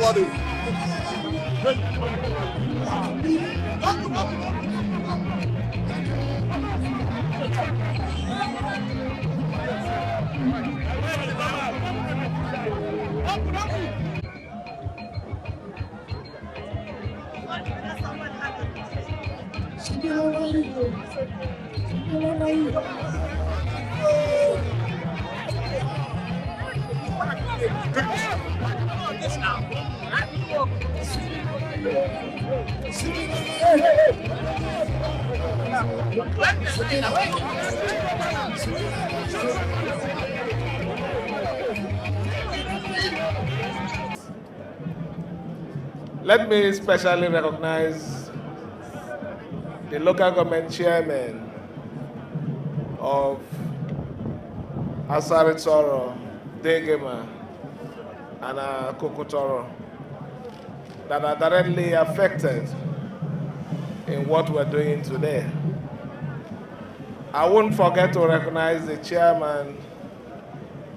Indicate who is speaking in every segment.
Speaker 1: everybody. Let me specially recognize the local government chairman of Asari Toru, Degema, and Akuku that are directly affected in what we're doing today. I won't forget to recognize the chairman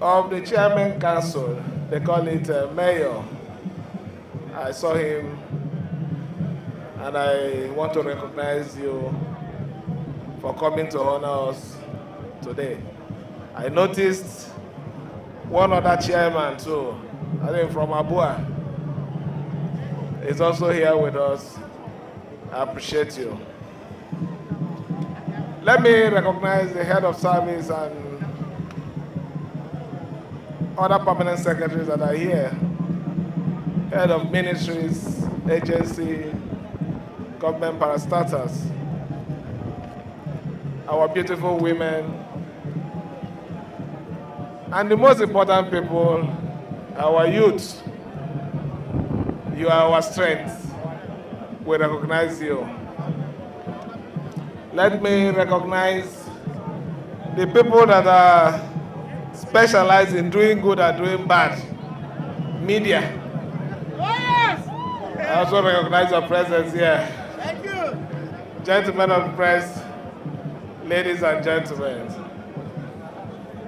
Speaker 1: of the Chairman Council. They call it Mayor. I saw him, and I want to recognize you for coming to honor us today. I noticed one other chairman too, I think from Abua, is also here with us. I appreciate you. Let me recognize the head of service and other permanent secretaries that are here. Head of ministries, agency, government parastatals, our beautiful women, and the most important people, our youth. You are our strength. We recognize you. Let me recognize the people that are specialized in doing good and doing bad. Media. I also recognize your presence here. Thank you. Gentlemen of the press, ladies and gentlemen,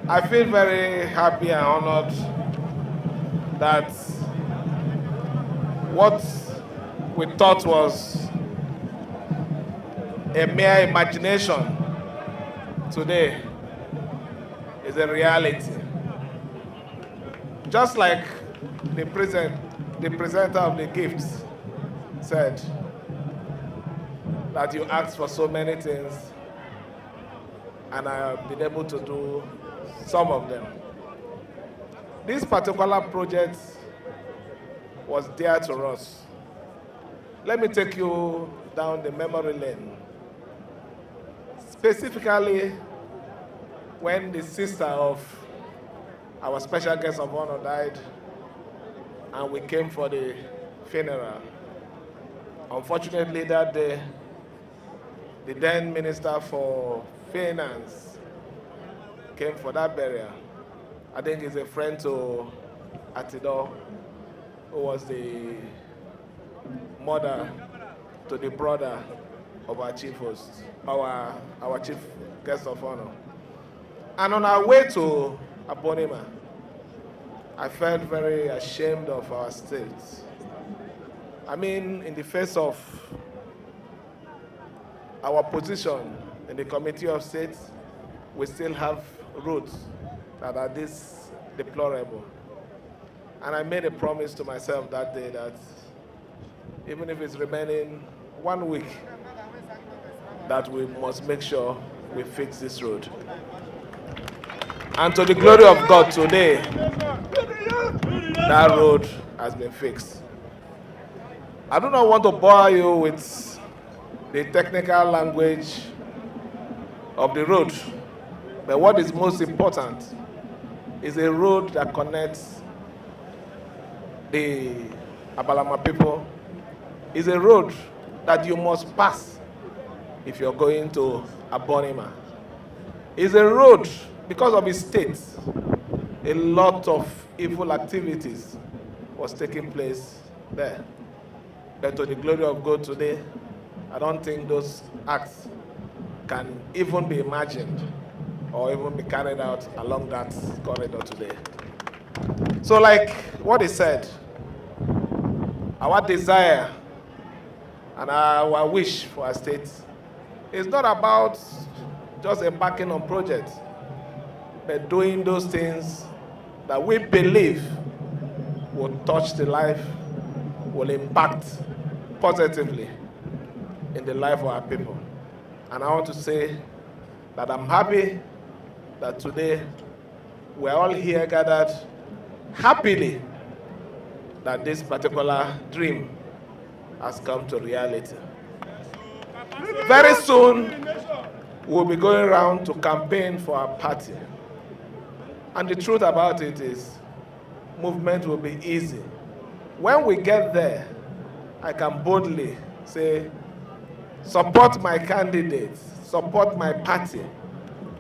Speaker 1: I feel very happy and honored that what we thought was a mere imagination today is a reality. Just like the presenter of the gifts said, that you asked for so many things, and I have been able to do some of them. This particular project was dear to us. Let me take you down the memory lane. Specifically, when the sister of our special guest of honor died, and we came for the funeral. Unfortunately, that day, the then Minister for Finance came for that burial. I think he's a friend to Atido, who was the mother to the brother of our chief host, our chief guest of honor. And on our way to Abonnema, I felt very ashamed of our state. I mean, in the face of our position in the Committee of State, we still have roads that are this deplorable. And I made a promise to myself that day that even if it's remaining 1 week, that we must make sure we fix this road. And to the glory of God, today, that road has been fixed. I do not want to bore you with the technical language of the road, but what is most important is a road that connects the Abalama people. It's a road that you must pass if you're going to Abonnema. It's a road, because of its state, a lot of evil activities was taking place there. But to the glory of God today, I don't think those acts can even be imagined or even be carried out along that corridor today. So like what he said, our desire and our wish for our state is not about just embarking on projects, but doing those things that we believe will touch the life, will impact positively in the life of our people. And I want to say that I'm happy that today we're all here gathered happily that this particular dream has come to reality. Very soon, we'll be going around to campaign for our party. And the truth about it is, movement will be easy. When we get there, I can boldly say, support my candidates, support my party,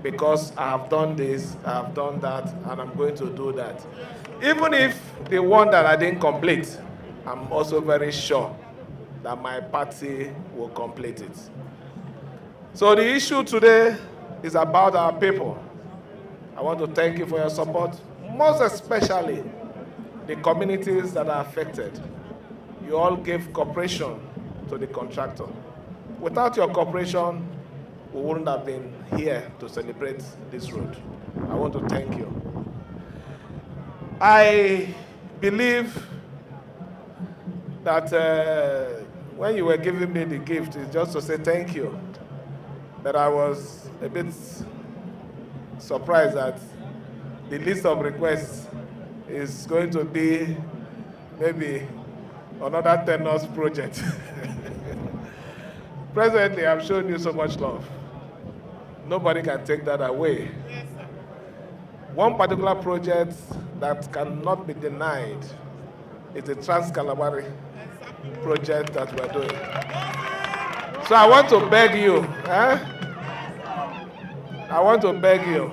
Speaker 1: because I have done this, I have done that, and I'm going to do that. Even if the one that I didn't complete, I'm also very sure that my party will complete it. So the issue today is about our people. I want to thank you for your support, most especially the communities that are affected. You all gave cooperation to the contractor. Without your cooperation, we wouldn't have been here to celebrate this road. I want to thank you. I believe that when you were giving me the gift, it's just to say thank you. But I was a bit surprised that the list of requests is going to be maybe another 10 years project. Presently, I've shown you so much love. Nobody can take that away. One particular project that cannot be denied is the Trans-Calabari project that we're doing. So I want to beg you, I want to beg you,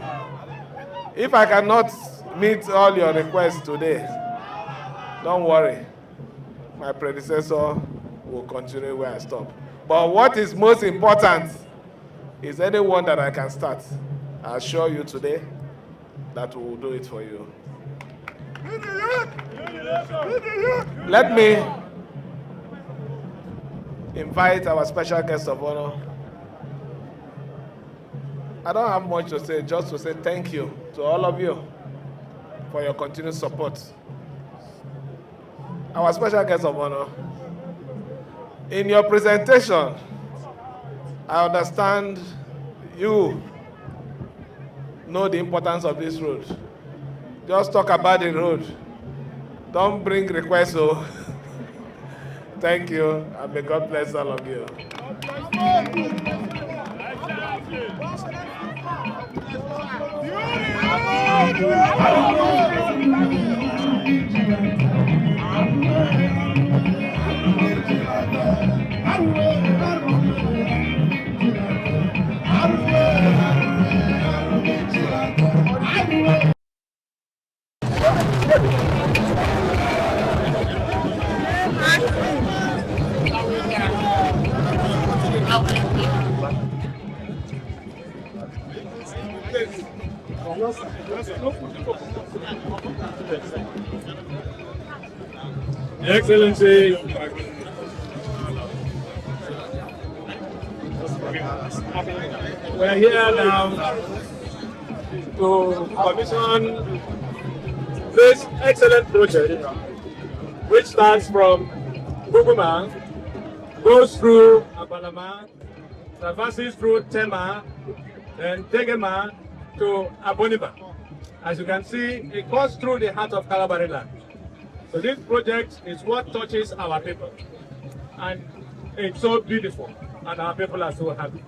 Speaker 1: if I cannot meet all your requests today, don't worry. My predecessor will continue where I stop. But what is most important is anyone that I can start. I assure you today that we will do it for you. Let me invite our special guest of honor. I don't have much to say, just to say thank you to all of you for your continued support. Our special guest of honor, in your presentation, I understand you know the importance of this road. Just talk about the road. Don't bring requests. So thank you, and may God bless all of you.
Speaker 2: Excellency, we're here now to commission this excellent project, which starts from Buguma, goes through Abonnema, traverses through Tema, then Degema to Abonnema. As you can see, it goes through the heart of Calabari land. So this project is what touches our people. And it's so beautiful, and our people are so happy.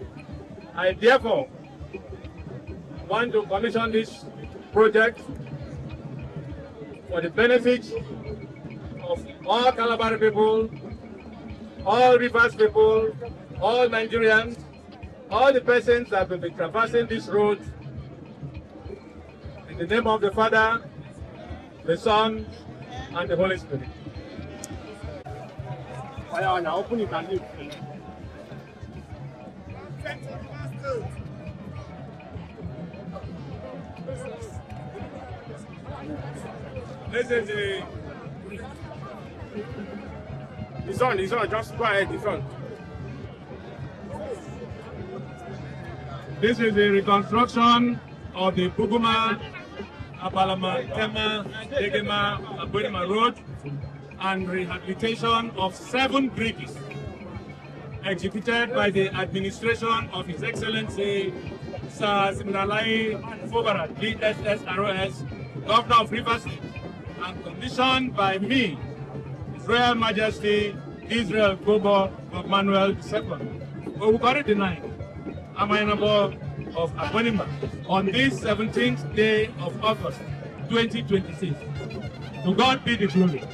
Speaker 2: I therefore want to commission this project for the benefit of all Calabari people, all Rivers people, all Nigerians, all the persons that will be traversing this road. In the name of the Father, the Son, and the Holy Spirit. This is on, just go ahead, it's on. This is the reconstruction of the Buguma, Degema, Abonnema Road, and rehabilitation of 7 bridges executed by the administration of His Excellency Sir Siminalayi Fubara, DSSROS, Governor of Rivers State, and commissioned by me, His Royal Majesty Israel Kobo of Manuel II, Oluwade the 9th, Amayinabo of Abonnema, on this 17th day of August 2026. To God be the glory.